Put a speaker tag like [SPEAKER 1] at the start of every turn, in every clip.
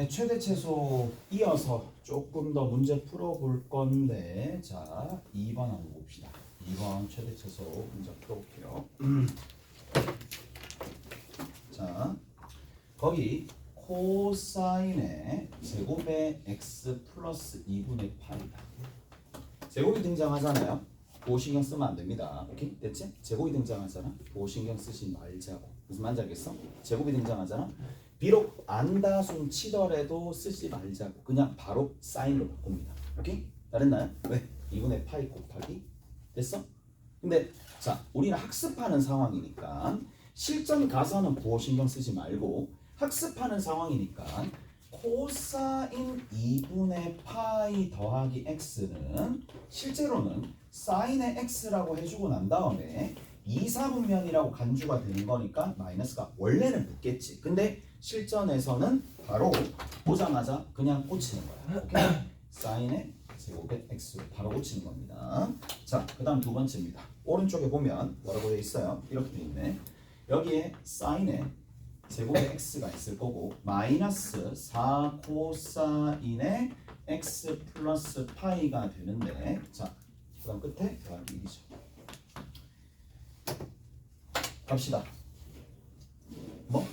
[SPEAKER 1] 이제 최대 최소 이어서 조금 더 문제 풀어볼 건데, 자 2번 한번 봅시다. 2번 최대 최소 문제 풀어볼게요. 자 거기 코사인의 제곱의 x 플러스 2분의 파이다. 제곱이 등장하잖아요. 그거 신경 쓰면 안 됩니다. 오케이? 됐지? 제곱이 등장하잖아. 그거 신경 쓰지 말자고. 무슨 말인지 알겠어? 제곱이 등장하잖아. 비록 안다순 치더라도 쓰지 말자고. 그냥 바로 사인으로 바꿉니다. 오케이? 다른나요? 왜? 2분의 파이 곱하기 됐어? 근데 자 우리는 학습하는 상황이니까 실전 가서는 부호 신경 쓰지 말고 학습하는 상황이니까 코사인 2분의 파이 더하기 x는 실제로는 사인의 x라고 해주고 난 다음에 2사분면이라고 간주가 되는 거니까 마이너스가 원래는 붙겠지. 근데 실전에서는 바로 보자마자 그냥 꽂히는 거야. 오케이? 사인의 제곱의 x로 바로 꽂히는 겁니다. 자, 그 다음 두 번째입니다. 오른쪽에 보면 뭐라고 되어 있어요? 이렇게 되어 있네. 여기에 사인의 제곱의 x가 있을 거고 마이너스 4 코사인의 x 플러스 파이가 되는데 자, 그 다음 끝에 더하기 1이죠. 갑시다. 뭐?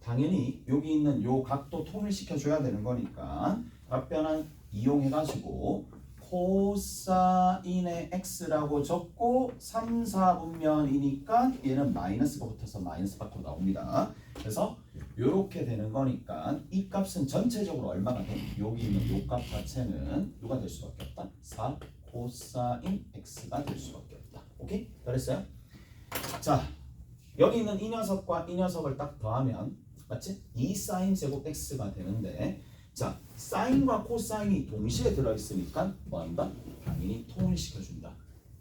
[SPEAKER 1] 당연히 여기 있는 요 각도 통일시켜 줘야 되는 거니까 답변은 이용해가지고 코사인의 x라고 적고 3, 4분면이니까 얘는 마이너스가 붙어서 마이너스 밖으로 나옵니다. 그래서 이렇게 되는 거니까 이 값은 전체적으로 얼마가 돼? 여기 있는 요 값 자체는 누가 될 수밖에 없다? 4 코사인 x가 될 수밖에 없다. 오케이? 잘했어요? 자 여기 있는 이 녀석과 이 녀석을 딱 더하면 맞지? 2 사인 제곱 x가 되는데 자 사인과 코사인이 동시에 들어있으니까 뭐한다? 당연히 통일시켜준다.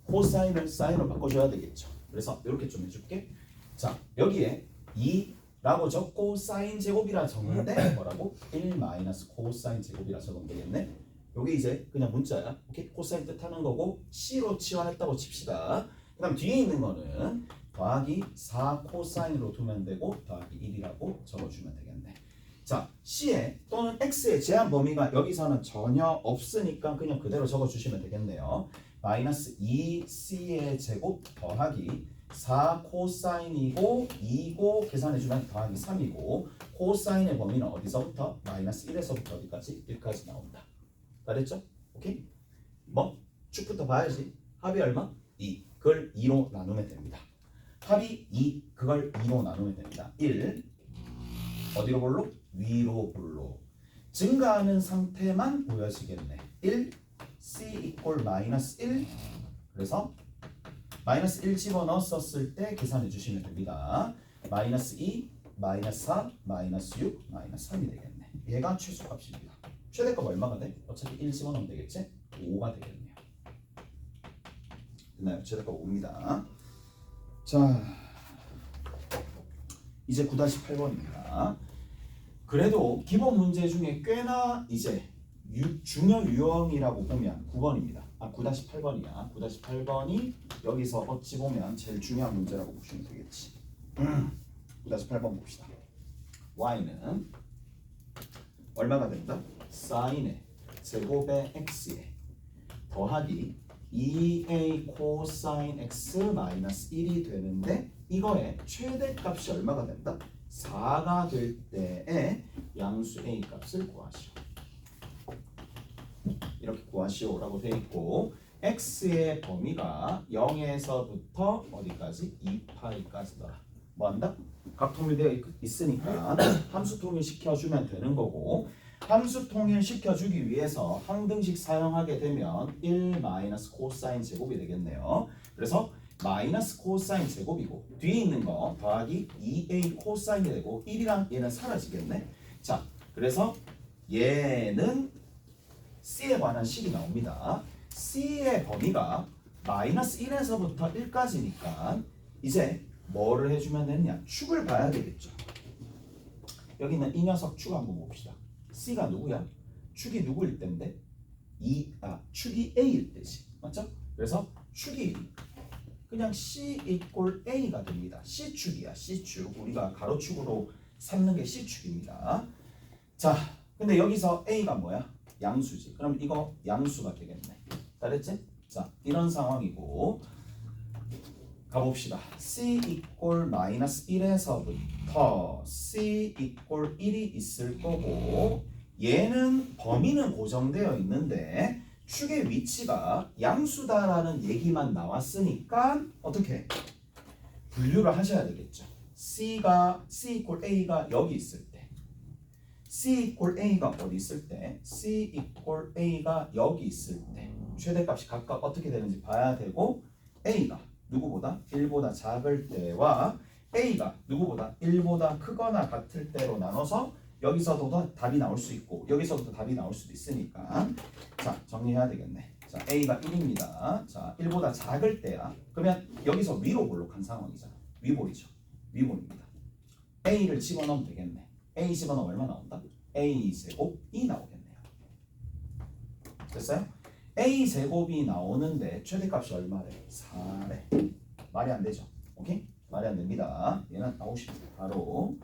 [SPEAKER 1] 코사인을 사인으로 바꿔줘야 되겠죠. 그래서 이렇게 좀 해줄게. 자 여기에 2라고 적고 사인 제곱이라 적는데 뭐라고? 1 마이너스 코사인 제곱이라 적으면 되겠네. 여기 이제 그냥 문자야. 오케이? 코사인 뜻하는 거고 C로 치환했다고 칩시다. 그 다음 뒤에 있는 거는 더하기 4 코사인으로 두면 되고 더하기 1이라고 적어주면 되겠네. 자, C의 또는 X의 제한 범위가 여기서는 전혀 없으니까 그냥 그대로 적어주시면 되겠네요. 마이너스 2C의 제곱 더하기 4 코사인이고 2고 계산해주면 더하기 3이고 코사인의 범위는 어디서부터? 마이너스 1에서부터 어디까지? 1까지 나온다. 알았죠? 오케이? 뭐? 축부터 봐야지. 합이 얼마? 2. 그걸 2로 나누면 됩니다. 합이 2. 그걸 2로 나누면 됩니다. 1. 어디로 볼로? 위로 볼로. 증가하는 상태만 보여지겠네. 1. C 이꼴 마이너스 1. 그래서 마이너스 1 집어넣었을 때 계산해 주시면 됩니다. 마이너스 2, 마이너스 4, 마이너스 6, 마이너스 3이 되겠네. 얘가 최소값입니다. 최대값 얼마가 돼? 어차피 1 집어넣으면 되겠지? 5가 되겠네요. 됐나요? 최대값 5입니다. 자, 이제 9-8번입니다. 그래도 기본 문제 중에 꽤나 이제 중요 유형이라고 보면 9번입니다. 9-8번이야. 9-8번이 여기서 어찌 보면 제일 중요한 문제라고 보시면 되겠지. 9-8번 봅시다. y는 얼마가 된다? 사인의 제곱의 x에 더하기 2a 코사인 x 마이너스 1이 되는데 이거의 최대값이 얼마가 된다? 4가 될 때에 양수 a 값을 구하시오. 이렇게 구하시오라고 되어 있고 x의 범위가 0에서부터 어디까지? 2파이까지더라. 뭐 한다? 각통일되어 있으니까 함수 통일시켜주면 되는 거고 함수 통일시켜주기 위해서 항등식 사용하게 되면 1 마이너스 코사인 제곱이 되겠네요. 그래서 마이너스 코사인 제곱이고 뒤에 있는 거 더하기 2a 코사인이 되고 1이랑 얘는 사라지겠네. 자, 그래서 얘는 C에 관한 식이 나옵니다. C의 범위가 마이너스 1에서부터 1까지니까 이제 뭐를 해주면 되느냐? 축을 봐야 되겠죠. 여기 있는 이 녀석 축 한번 봅시다. C가 누구야? 축이 누구일 때인데? 축이 A일 때지. 맞죠? 그래서 축이 그냥 C 이꼴 A가 됩니다. C축이야. C축. 우리가 가로축으로 삼는 게 C축입니다. 자, 근데 여기서 A가 뭐야? 양수지. 그럼 이거 양수가 되겠네. 알았지? 자, 이런 상황이고 가봅시다. C 이꼴 마이너스 1에서부터 C 이꼴 1이 있을 거고 얘는 범위는 고정되어 있는데 축의 위치가 양수다라는 얘기만 나왔으니까 어떻게 분류를 하셔야 되겠죠. C 이꼴 A가 여기 있을 때 C 이꼴 A가 어디 있을 때 C 이꼴 A가 여기 있을 때 최대값이 각각 어떻게 되는지 봐야 되고 A가 누구보다 1보다 작을 때와 A가 누구보다 1보다 크거나 같을 때로 나눠서 여기서도 답이 나올 수 있고 여기서부터 답이 나올 수도 있으니까 자 정리해야 되겠네. 자 A가 1입니다. 자 1보다 작을 때야. 그러면 여기서 위로 볼록한 상황이잖아. 위볼이죠. 위볼입니다. A를 집어넣으면 되겠네. A 집어넣으면 얼마 나온다? A 제곱이 나오겠네요. 됐어요? A 제곱이 나오는데 최대값이 얼마래? 4래. 말이 안 되죠. 오케이? 말이 안 됩니다. 얘는 나오십니다. 바로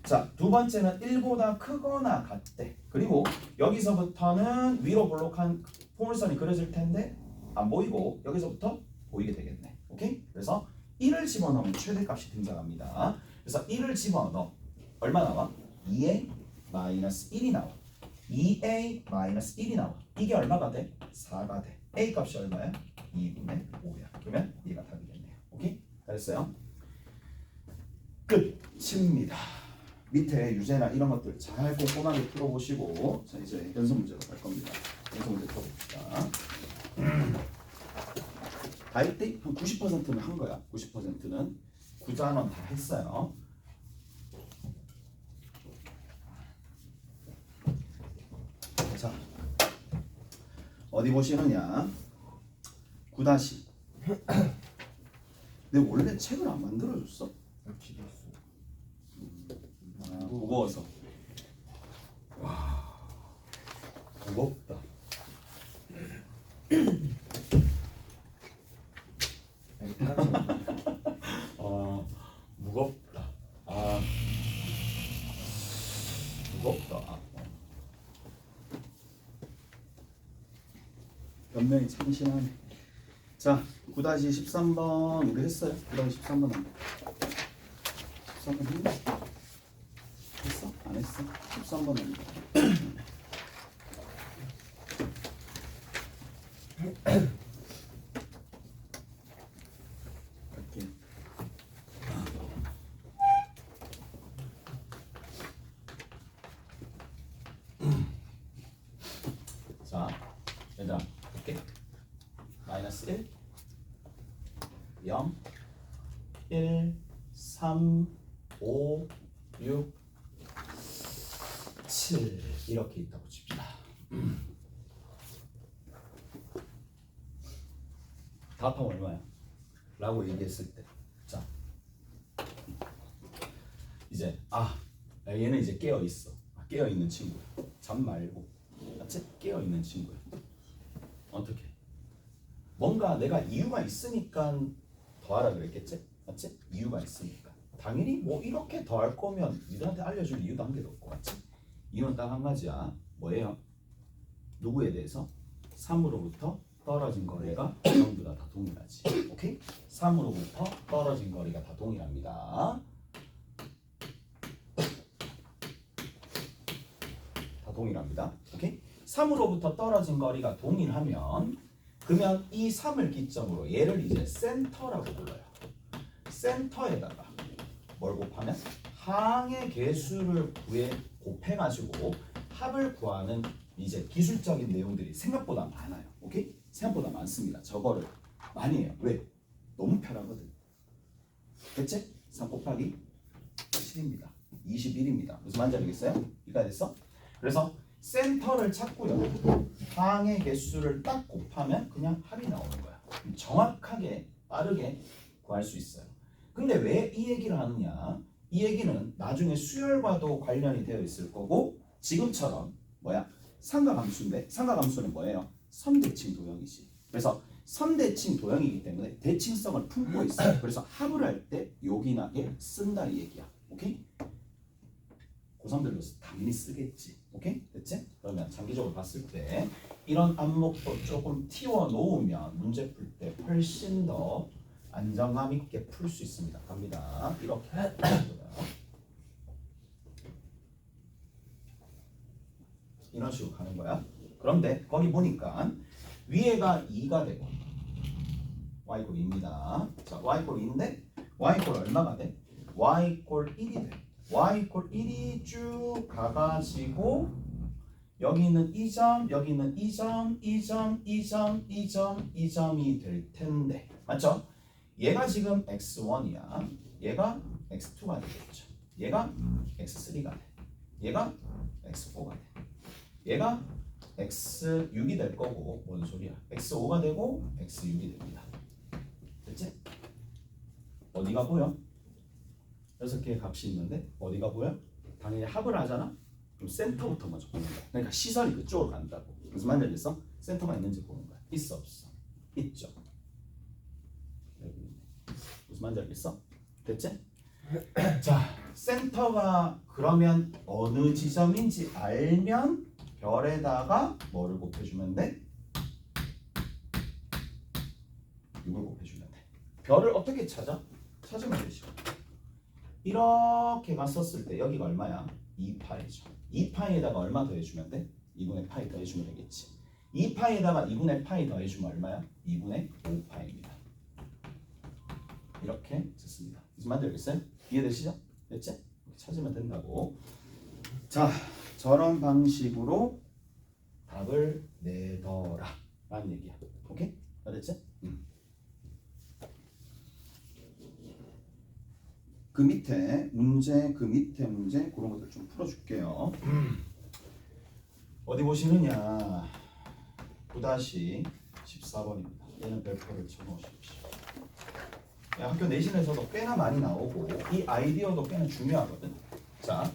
[SPEAKER 1] 자, 두 번째는 1보다 크거나 같대. 그리고 여기서부터는 위로 볼록한 포물선이 그려질 텐데 안 보이고 여기서부터 보이게 되겠네. 오케이? 그래서 1을 집어넣으면 최대값이 등장합니다. 그래서 1을 집어넣어. 얼마 나와? 2a 마이너스 1이 나와. 2a 마이너스 1이 나와. 이게 얼마가 돼? 4가 돼. a 값이 얼마야? 2분의 5야. 그러면 얘가 답이겠네요. 오케이? 잘했어요? 끝입니다. 밑에 유제나 이런 것들 잘 꼼꼼하게 풀어보시고 자 이제 연습 문제로 갈 겁니다. 연습 문제 풀어봅시다. 다 했대? 한 90%는 한 거야. 90%는 구자는 다 했어요. 자 어디 보시느냐 9다시 근데 원래 책을 안 만들어줬어? 무거워서 와 무겁다. 무겁다. 무겁다. 변명이 참신하네. 자 9-13번 우리 했어요. 9-13번 안 13번 했나? 했어? 안 했어? 13번 아니다. 갈게. 자, 얘들아, 볼게. 마이너스 1, 0, 1, 3, 5, 6, 7 이렇게 있다고 칩시다. 답하면 얼마야? 라고 얘기했을 때 자 이제 얘는 이제 깨어있어. 깨어있는 친구야. 잠 말고 맞지? 깨어있는 친구야. 어떻게? 뭔가 내가 이유가 있으니까 더하라 그랬겠지? 맞지? 이유가 있으니까 당연히 뭐 이렇게 더할 거면 니들한테 알려줄 이유도 한 개도 없고 맞지? 이유는 딱 한 가지야. 뭐예요? 누구에 대해서? 3으로부터 떨어진 거리가 전부 다 동일하지. 오케이? 3으로부터 떨어진 거리가 다 동일합니다. 다 동일합니다. 오케이? 3으로부터 떨어진 거리가 동일하면 그러면 이 3을 기점으로 얘를 이제 센터라고 불러요. 센터에다가 뭘 곱하면 항의 개수를 곱해가지고 합을 구하는 이제 기술적인 내용들이 생각보다 많아요. 오케이? 생각보다 많습니다. 저거를 많이 해요. 왜? 너무 편하거든. 됐지? 3 곱하기 7입니다. 21입니다. 무슨 말인지 알겠어요? 이해가 됐어? 그래서 센터를 찾고요. 항의 개수를 딱 곱하면 그냥 합이 나오는 거야. 정확하게 빠르게 구할 수 있어요. 근데 왜 이 얘기를 하느냐? 이 얘기는 나중에 수열과도 관련이 되어 있을 거고 지금처럼 뭐야? 삼각함수인데 삼각함수는 뭐예요? 선대칭 도형이지. 그래서 선대칭 도형이기 때문에 대칭성을 품고 있어요. 그래서 합을 할 때 요긴하게 쓴다 이 얘기야. 오케이? 고3들도 당연히 쓰겠지. 오케이? 됐지? 그러면 장기적으로 봤을 때 이런 안목도 조금 띄워 놓으면 문제 풀 때 훨씬 더 안정감 있게 풀 수 있습니다. 갑니다. 이렇게 이런 식으로 가는 거야. 그런데 거기 보니까 위에가 2가 되고 y 꼴 2입니다. 자, y 꼴 2인데 y 꼴 얼마가 돼? y 꼴 1이 돼. y 꼴 1이 쭉 가가지고 여기 있는 2점, 여기 있는 2점, 2점, 2점, 2점, 2점이 될 텐데 맞죠? 얘가 지금 x1이야. 얘가 x2가 되겠죠. 얘가 x3가 돼. 얘가 x4가 돼. 얘가 x6이 될 거고 뭔 소리야? x5가 되고 x6이 됩니다. 됐지? 어디가 보여? 6개의 값이 있는데 어디가 보여? 당연히 합을 하잖아? 그럼 센터부터 먼저 보는 거야. 그러니까 시선이 그쪽으로 간다고. 무슨 말인지 알겠어? 센터가 있는지 보는 거야. 있어 없어? 있죠. 무슨 말인지 알겠어? 됐지? 자, 센터가 그러면 어느 지점인지 알면 별에다가 뭐를 곱해주면 돼? 6을 곱해주면 돼. 별을 어떻게 찾아? 찾으면 되지. 이렇게 갔었을 때 여기가 얼마야? 2파이죠. 2파이에다가 얼마 더해주면 돼? 2분의 파이 더해주면 되겠지. 2파이에다가 2분의 파이 더해주면 얼마야? 2분의 5파이입니다. 이렇게 썼습니다. 무슨 말인지 알겠어요? 이해되시죠? 됐지? 이렇게 찾으면 된다고. 자, 저런 방식으로 답을 내더라 라는 얘기야. 오케이? 알았지? 그 밑에 문제 그런 것들 좀 풀어줄게요. 어디 보시느냐 9-14번입니다. 얘는 별표를 쳐놓으십시오. 학교 내신에서도 꽤나 많이 나오고 이 아이디어도 꽤나 중요하거든. 자,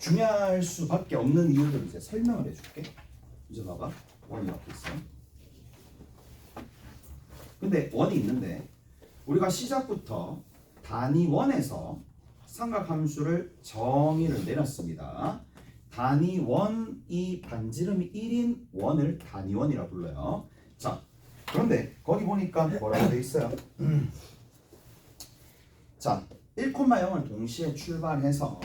[SPEAKER 1] 중요할 수밖에 없는 이유들을 이제 설명을 해줄게. 이제 봐봐. 원이 이렇게 있어. 근데 원이 있는데 우리가 시작부터 단위 원에서 삼각함수를 정의를 내렸습니다. 단위 원이 반지름이 1인 원을 단위 원이라 불러요. 자, 그런데 거기 보니까 뭐라고 돼 있어요? 자, 1,0을 동시에 출발해서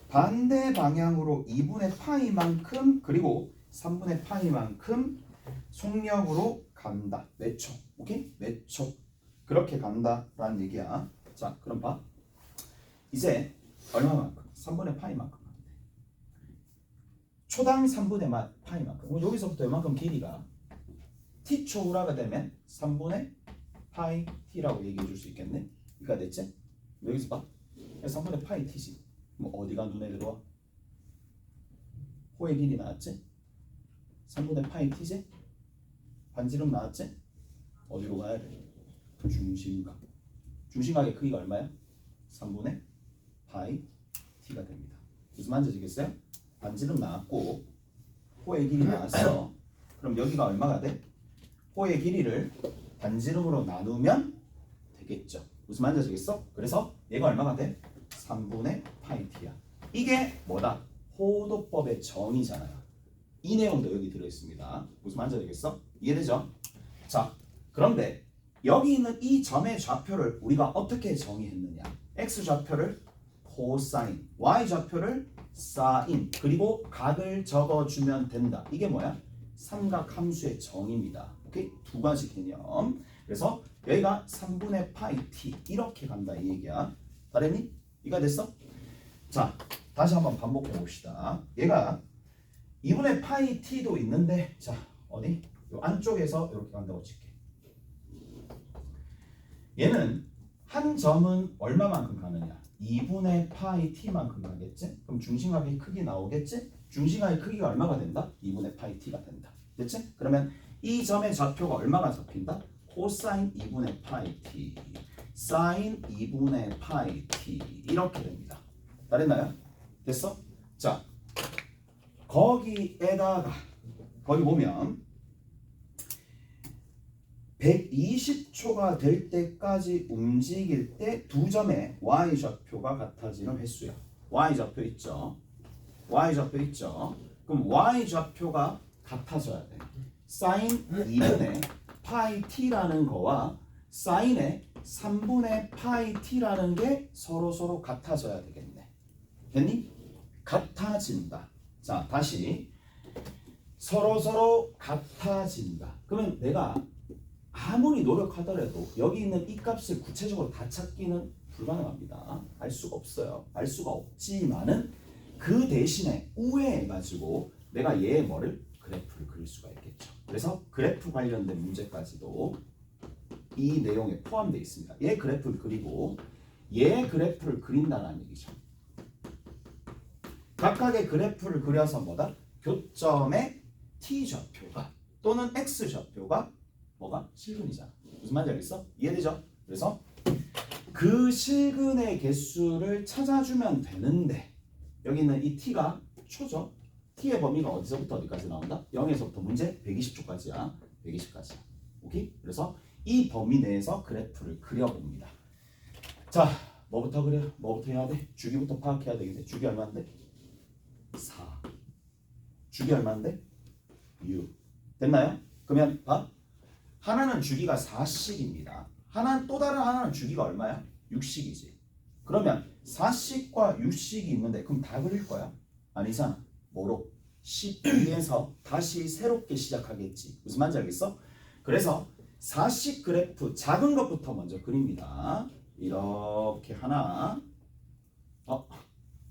[SPEAKER 1] 반대 방향으로 2분의 파이만큼 그리고 3분의 파이만큼 속력으로 간다. 몇 초? 오케이? 몇 초? 그렇게 간다라는 얘기야. 자, 그럼 봐. 이제 얼마만큼? 3분의 파이만큼 가면 돼. 초당 3분의 파이만큼. 여기서부터 이만큼 길이가 t초우라가 되면 3분의 파이 t라고 얘기해 줄 수 있겠네. 그러니까 됐지? 여기서 봐. 3분의 파이 t지. 그럼 어디가 눈에 들어와? 호의 길이 나왔지? 3분의 파이 t지? 반지름 나왔지? 어디로 가야 돼? 중심각. 중심각의 크기가 얼마야? 3분의 파이 t가 됩니다. 무슨 말인지 아시겠어요? 반지름 나왔고 호의 길이 나왔어. 그럼 여기가 얼마가 돼? 호의 길이를 반지름으로 나누면 되겠죠. 무슨 말인지 아시겠어? 그래서 얘가 얼마가 돼? 3분의 파이 t야. 이게 뭐다? 호도법의 정의잖아요. 이 내용도 여기 들어있습니다. 무슨 말인지 알겠어? 이해되죠? 자, 그런데 여기 있는 이 점의 좌표를 우리가 어떻게 정의했느냐? x 좌표를 코사인, y 좌표를 사인, 그리고 각을 적어주면 된다. 이게 뭐야? 삼각함수의 정의입니다. 오케이? 두 가지 개념. 그래서 여기가 3분의 파이 t 이렇게 간다 이 얘기야. 다랬니? 이해가 됐어? 자, 다시 한번 반복해 봅시다. 얘가 2분의 파이 t도 있는데, 자, 어디? 요 안쪽에서 이렇게 간다고 칠게. 얘는 한 점은 얼마만큼 가느냐? 2분의 파이 t만큼 가겠지? 그럼 중심각의 크기 나오겠지? 중심각의 크기가 얼마가 된다? 2분의 파이 t가 된다. 됐지? 그러면 이 점의 좌표가 얼마가 잡힌다? 코사인 2분의 파이 t, 사인 2분의 파이 t 이렇게 됩니다. 다랬나요? 됐어? 자, 거기에다가 거기 보면 120초가 될 때까지 움직일 때 두 점의 y 좌표가 같아지는 횟수야. y좌표 있죠. y좌표 있죠. 그럼 y좌표가 같아져야 돼. 사인 2분의 파이 t라는 거와 사인의 3분의 파이 t라는 게 서로 같아져야 되겠네. 됐니? 같아진다. 자, 다시 서로 같아진다. 그러면 내가 아무리 노력하더라도 여기 있는 이 값을 구체적으로 다 찾기는 불가능합니다. 알 수가 없어요. 알 수가 없지만은 그 대신에 우회해가지고 내가 얘의 뭐를 그래프를 그릴 수가 있겠죠. 그래서 그래프 관련된 문제까지도 이 내용에 포함되어 있습니다. 얘 그래프를 그리고 얘 그래프를 그린다는 얘기죠. 각각의 그래프를 그려서 뭐다? 교점의 t좌표가 또는 x좌표가 뭐가? 실근이잖아. 무슨 말인지 알겠어? 이해되죠? 그래서 그 실근의 개수를 찾아주면 되는데 여기 있는 이 t가 초죠? t의 범위가 어디서부터 어디까지 나온다? 0에서부터 문제 120초까지야. 120까지야. 오케이? 그래서 이 범위 내에서 그래프를 그려봅니다. 자, 뭐부터 그려? 뭐부터 해야 돼? 주기부터 파악해야 되겠네. 주기 얼마인데? 4. 주기 얼마인데? 6. 됐나요? 그러면 봐. 하나는 주기가 4씩입니다. 또 다른 하나는 주기가 얼마야? 6씩이지. 그러면 4씩과 6씩이 있는데 그럼 다 그릴 거야? 아니잖아. 뭐로? 12에서 다시 새롭게 시작하겠지. 무슨 말인지 알겠어? 그래서 4씩 그래프 작은 것부터 먼저 그립니다. 이렇게 하나,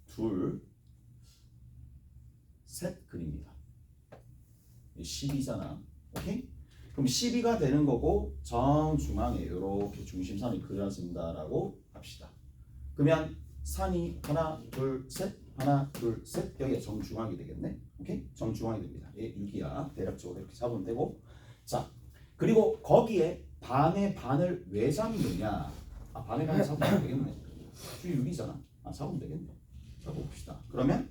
[SPEAKER 1] 둘, 셋 그립니다. 12잖아. 오케이? 그럼 12가 되는 거고 정중앙에 이렇게 중심선이 그려진다라고 합시다. 그러면 산이 하나, 둘, 셋, 하나, 둘, 셋 여기가 정중앙이 되겠네. 오케이? 정중앙이 됩니다. 얘 6이야. 대략적으로 이렇게 잡으면 되고 자, 그리고 거기에 반의 반을 왜 잡느냐? 반의 반을 잡으면 되겠네. 주위 6이잖아. 잡으면 되겠네. 잡아봅시다. 그러면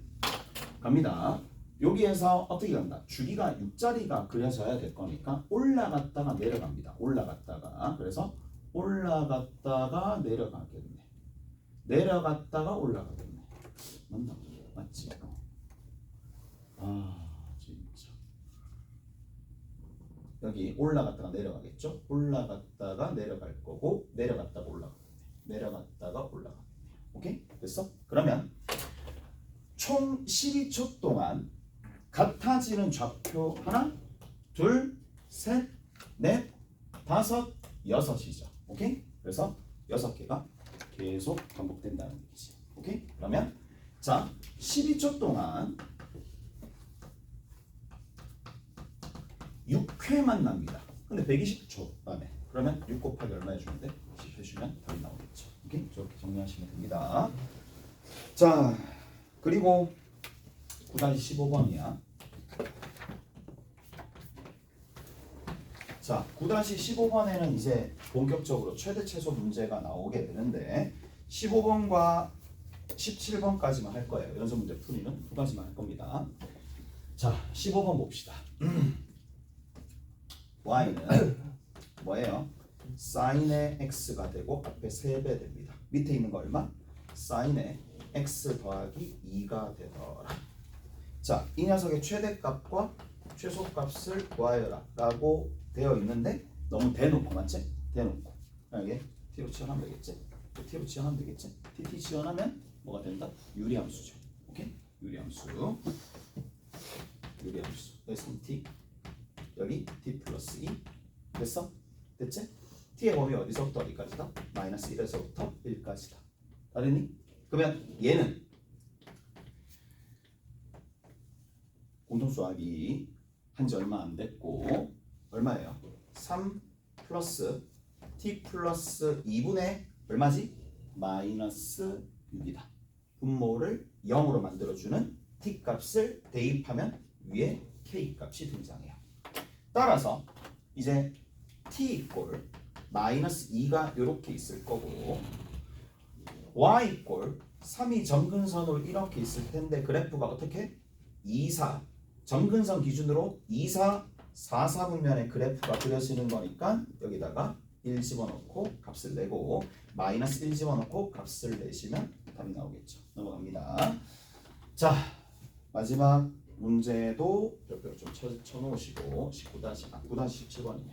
[SPEAKER 1] 갑니다. 여기에서 어떻게 간다? 주기가 6자리가 그려져야 될 거니까 올라갔다가 내려갑니다. 올라갔다가 그래서 올라갔다가 내려가겠네. 내려갔다가 올라가겠네. 맞나? 맞지? 진짜. 여기 올라갔다가 내려가겠죠? 올라갔다가 내려갈 거고 내려갔다가 올라가겠네. 내려갔다가 올라가겠네. 오케이? 됐어? 그러면 총 12초 동안 같아지는 좌표 하나, 둘, 셋, 넷, 다섯, 여섯이죠. 오케이? 그래서 6개가 계속 반복된다는 얘기지. 오케이? 그러면 자, 12초 동안 6회만 납니다. 근데 120초 안에 그러면 6 곱하기 얼마 해주는데 10 해주면 답이 나오겠죠. 오케이? 저렇게 정리하시면 됩니다. 자, 그리고 9-15번이야. 자, 9-15번에는 이제 본격적으로 최대 최소 문제가 나오게 되는데 15번과 17번까지만 할 거예요. 연속 문제 풀이는 두 가지만 할 겁니다. 자, 15번 봅시다. y는 뭐예요? 사인의 x가 되고 앞에 3배 됩니다. 밑에 있는 거 얼마? 사인의 x 더하기 2가 되더라. 자, 이 녀석의 최대값과 최소값을 구하여라 라고 되어 있는데 너무 대놓고 맞지? 대놓고 이게 t로 치환하면 되겠지? t로 치환하면 되겠지? tt 치환하면 뭐가 된다? 유리함수죠. 오케이? 유리함수 여기 3t 여기 t 플러스 2 됐어? 됐지? t의 범위 어디서부터 어디까지다? 마이너스 1에서부터 1까지다. 다 됐니? 그러면 얘는 공통수 합이 한지 얼마 안 됐고 얼마예요? 3 플러스 t 플러스 2분의 얼마지? 마이너스 6이다. 분모를 0으로 만들어주는 t 값을 대입하면 위에 k 값이 등장해요. 따라서 이제 t 이꼴 마이너스 2가 이렇게 있을 거고 y 이꼴 3이 점근선으로 이렇게 있을 텐데 그래프가 어떻게? 2, 4 점근선 기준으로 2, 4, 4, 4분면의 그래프가 그려지는 거니까 여기다가 1 집어넣고 값을 내고 마이너스 1 집어넣고 값을 내시면 답이 나오겠죠. 넘어갑니다. 자, 마지막 문제도 별표를 좀 쳐놓으시고 9-17번이네.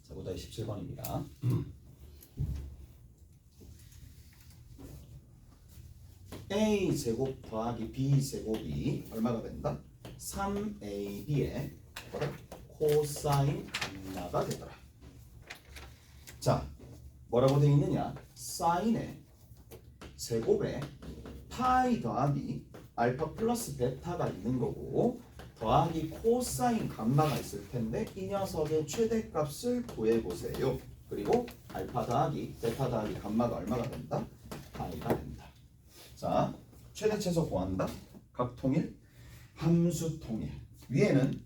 [SPEAKER 1] 자, 9-17번입니다. a 제곱 더하기 b 제곱이 얼마가 된다? 3ab의 코사인 감마가 되더라. 자, 뭐라고 되어 있느냐? 사인의 제곱에 파이 더하기 알파 플러스 베타가 있는 거고 더하기 코사인 감마가 있을 텐데 이 녀석의 최대값을 구해보세요. 그리고 알파 더하기 베타 더하기 감마가 얼마가 된다? 파이가 된다. 자, 최대 최소 구한다. 각통일, 함수 통일. 위에는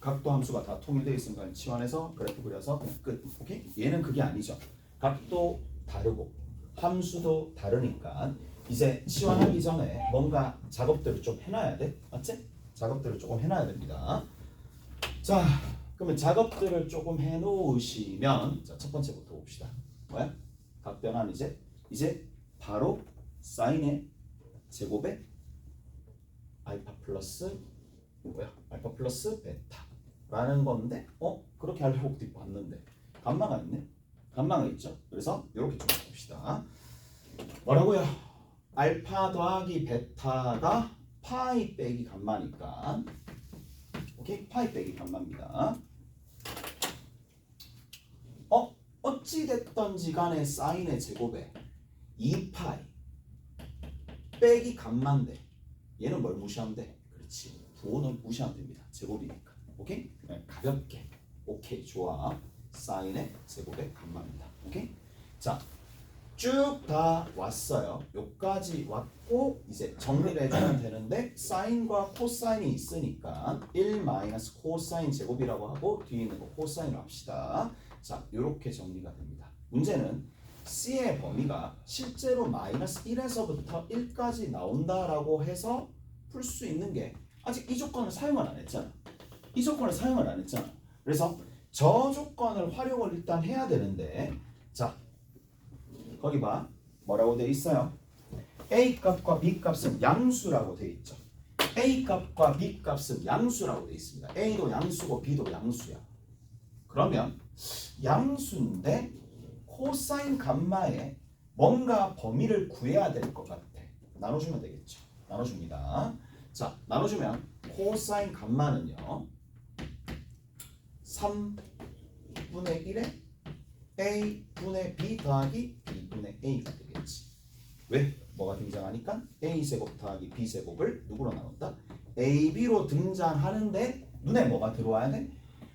[SPEAKER 1] 각도 함수가 다 통일되어 있으니까 치환해서 그래프 그려서 끝. 오케이? 얘는 그게 아니죠. 각도 다르고 함수도 다르니까 이제 치환하기 전에 뭔가 작업들을 좀 해놔야 돼. 맞지? 작업들을 조금 해놔야 됩니다. 자, 그러면 작업들을 조금 해놓으시면 자, 첫 번째부터 봅시다. 뭐야? 각변환 이제 바로 사인의 제곱에 알파 플러스 뭐야? 알파 플러스 베타라는 건데 그렇게 하려고 봤는데 감마가 있네. 감마가 있죠. 그래서 이렇게 좀 봅시다. 뭐라고요? 알파 더하기 베타가 파이 빼기 감마니까 오케이? 파이 빼기 감마입니다. 어찌됐던지 간에 사인의 제곱에 2파이 빼기 감마인데 얘는 뭘 무시하면 돼? 그렇지. 부호는 무시하면 됩니다. 제곱이니까. 오케이? 가볍게. 오케이. 좋아. 사인의 제곱의 감마입니다. 오케이? 자, 쭉 다 왔어요. 여기까지 왔고 이제 정리를 해주면 되는데 사인과 코사인이 있으니까 1 마이너스 코사인 제곱이라고 하고 뒤에 있는 거 코사인을 합시다. 자, 이렇게 정리가 됩니다. 문제는 C의 범위가 실제로 마이너스 1에서부터 1까지 나온다라고 해서 풀 수 있는 게 아직 이 조건을 사용을 안 했잖아. 이 조건을 사용을 안 했잖아. 그래서 저 조건을 활용을 일단 해야 되는데 자, 거기 봐. 뭐라고 돼 있어요? A 값과 B 값은 양수라고 돼 있죠. A 값과 B 값은 양수라고 돼 있습니다. A도 양수고 B도 양수야. 그러면 양수인데 코사인 감마에 뭔가 범위를 구해야 될 것 같아. 나눠주면 되겠죠. 나눠줍니다. 자, 나눠주면 코사인 감마는요 3분의 1에 A분의 B 더하기 B분의 A가 되겠지. 왜? 뭐가 등장하니까 A제곱 더하기 B제곱을 누구로 나눈다? AB로 등장하는데 눈에 뭐가 들어와야 돼?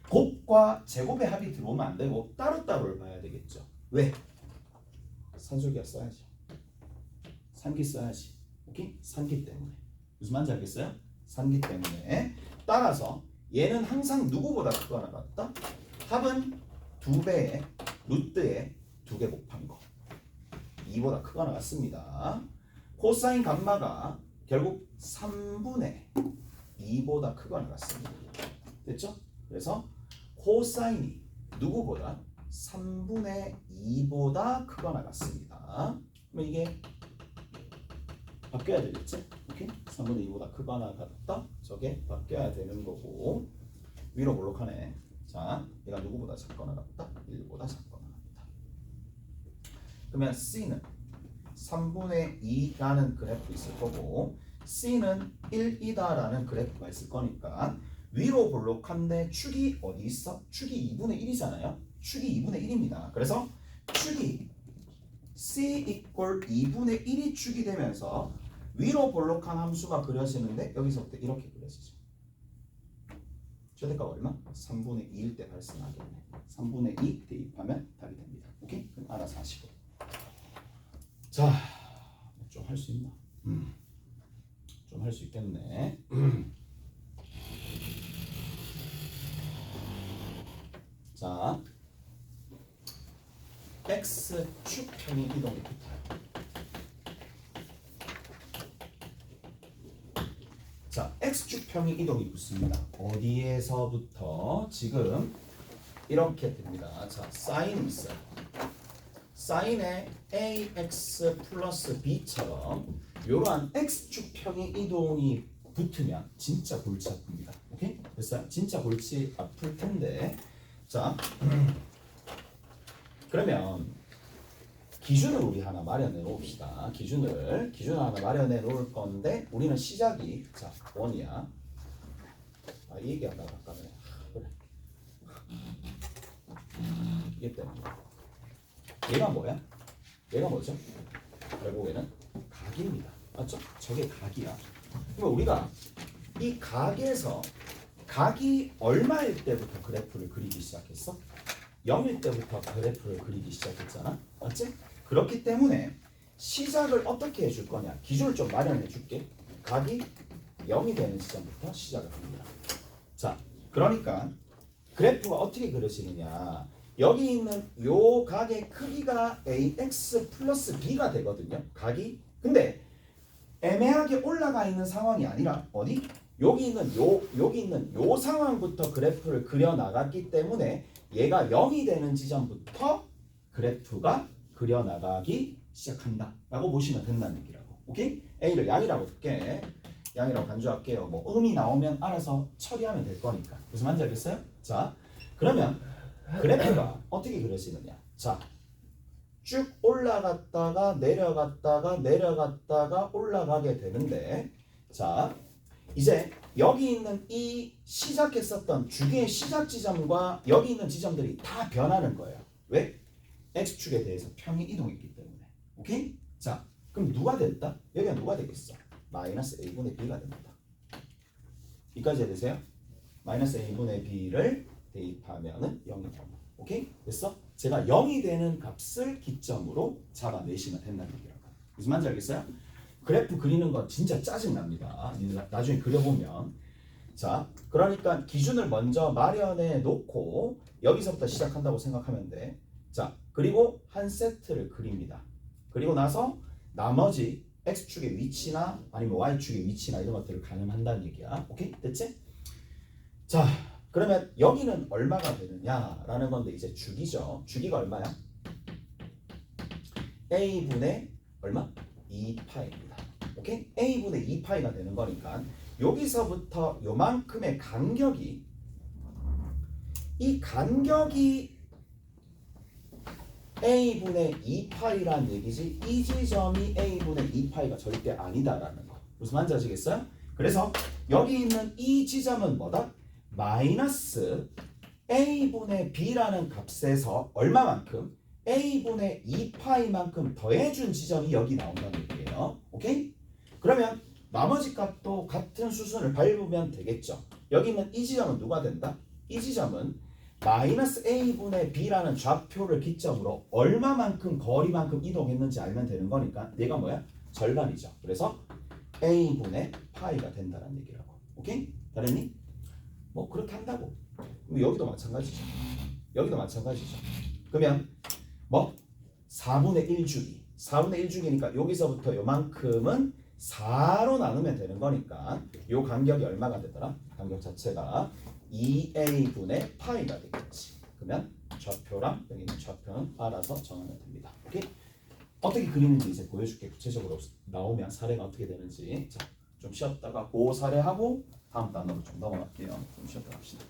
[SPEAKER 1] 곱과 제곱의 합이 들어오면 안 되고 따로따로를 봐야 되겠죠. 왜? 산술기가 써야지. 산기 써야지. 오케이? 산기 때문에. 무슨 말인지 알겠어요? 산기 때문에. 따라서 얘는 항상 누구보다 크거나 같다? 합은 2배의 루트에 2개 곱한 거. 2보다 크거나 같습니다. 코사인 감마가 결국 3분의 2보다 크거나 같습니다. 됐죠? 그래서 코사인이 누구보다 3분의 2보다 크거나 같습니다. 그럼 이게 바뀌어야 되겠지? 오케이? 3분의 2보다 크거나 같다? 저게 바뀌어야 되는 거고 위로 볼록하네. 자, 얘가 누구보다 작거나 같다? 1보다 작거나 같다. 그러면 C는 3분의 2라는 그래프 있을 거고 C는 1이다라는 그래프가 있을 거니까 위로 볼록한데 축이 어디 있어? 축이 2분의 1이잖아요. 축이 2분의 1입니다. 그래서 축이 C 이퀄 2분의 1이 축이 되면서 위로 볼록한 함수가 그려지는데 여기서부터 이렇게 그려지죠. 최대값 얼마? 3분의 2일 때 발생하겠네. 3분의 2 대입하면 답이 됩니다. 오케이? 그럼 알아서 하시고. 자, 좀 할 수 있나? 좀 할 수 있겠네. 자, X축평이 이동이 붙어요. 자, X축평이 이동이 붙습니다. 어디에서부터? 지금 이렇게 됩니다. 자, 사인이 있어요. 사인의 ax 플러스 b처럼 이러한 x축 평행 이동이 붙으면 진짜 골치 아픕니다. 오케이? 됐어요? 진짜 골치 아플 텐데 자 그러면 기준을 우리 하나 마련해 놓읍시다. 기준을 하나 마련해 놓을 건데 우리는 시작이 자 1이야. 아, 이 얘기하다가 아까는 그래. 이게 때문에 얘가 뭐야? 얘가 뭐죠? 결국에는 각입니다. 맞죠? 저게 각이야. 그러면 우리가 이 각에서 각이 얼마일 때부터 그래프를 그리기 시작했어? 0일 때부터 그래프를 그리기 시작했잖아. 맞지? 그렇기 때문에 시작을 어떻게 해줄 거냐? 기준을 좀 마련해 줄게. 각이 0이 되는 시점부터 시작을 합니다. 자, 그러니까 그래프가 어떻게 그려지느냐? 여기 있는 요 각의 크기가 ax 플러스 b가 되거든요. 각이. 근데 애매하게 올라가 있는 상황이 아니라 어디? 여기 있는 요 상황부터 그래프를 그려 나갔기 때문에 얘가 0이 되는 지점부터 그래프가 그려 나가기 시작한다. 라고 보시면 된다는 얘기라고. 오케이? A를 양이라고 줄게. 양이라고 간주할게요. 뭐 음이 나오면 알아서 처리하면 될 거니까. 무슨 말인지 알겠어요? 자, 그러면 그래프가 어떻게 그려지느냐? 자, 쭉 올라갔다가 내려갔다가 올라가게 되는데 자, 이제 여기 있는 이 시작했었던 주기의 시작 지점과 여기 있는 지점들이 다 변하는 거예요. 왜? X축에 대해서 평이 이동했기 때문에. 오케이? 자, 그럼 누가 됐다? 여기가 누가 되겠어? 마이너스 A분의 B가 됩니다. 이까지 되세요? 마이너스 A분의 B를 대입하면은 0이 됩니다. 오케이? 됐어? 제가 0이 되는 값을 기점으로 잡아내시면 된다는 얘기라고. 무슨 말인지 알겠어요? 그래프 그리는 건 진짜 짜증납니다. 나중에 그려보면. 자, 그러니까 기준을 먼저 마련해 놓고 여기서부터 시작한다고 생각하면 돼. 자, 그리고 한 세트를 그립니다. 그리고 나서 나머지 X축의 위치나 아니면 Y축의 위치나 이런 것들을 가늠한다는 얘기야. 오케이? 됐지? 자, 그러면 여기는 얼마가 되느냐라는 건데 이제 주기죠. 주기가 얼마야? A분의 얼마? 2파입니다. 오케이? A분의 2파이가 되는 거니까 여기서부터 요만큼의 간격이 이 간격이 A분의 2파이란 얘기지 이 지점이 A분의 2파이가 절대 아니다라는 거. 무슨 말인지 아시겠어요? 그래서 여기 있는 이 지점은 뭐다? 마이너스 A분의 B라는 값에서 얼마만큼? A분의 2파이만큼 더해준 지점이 여기 나온다는 얘기예요. 오케이? 그러면 나머지 값도 같은 수순을 밟으면 되겠죠. 여기 있는 이 지점은 누가 된다? 이 지점은 마이너스 A분의 B라는 좌표를 기점으로 얼마만큼 거리만큼 이동했는지 알면 되는 거니까 얘가 뭐야? 절반이죠. 그래서 A분의 파이가 된다는 얘기라고. 오케이? 다르니? 뭐 그렇게 한다고. 그럼 여기도 마찬가지죠. 여기도 마찬가지죠. 그러면 뭐 4분의 1주기 4분의 1주기니까 여기서부터 요만큼은 4로 나누면 되는 거니까 요 간격이 얼마가 되더라? 간격 자체가 2a분의 파이가 되겠지. 그러면 좌표랑 여기 있는 좌표는 알아서 정하면 됩니다. 오케이? 어떻게 그리는지 이제 보여줄게. 구체적으로 나오면 사례가 어떻게 되는지. 자, 좀 쉬었다가 그 사례하고 다음 단어로 좀 넘어갈게요. 좀 쉬었다 합시다.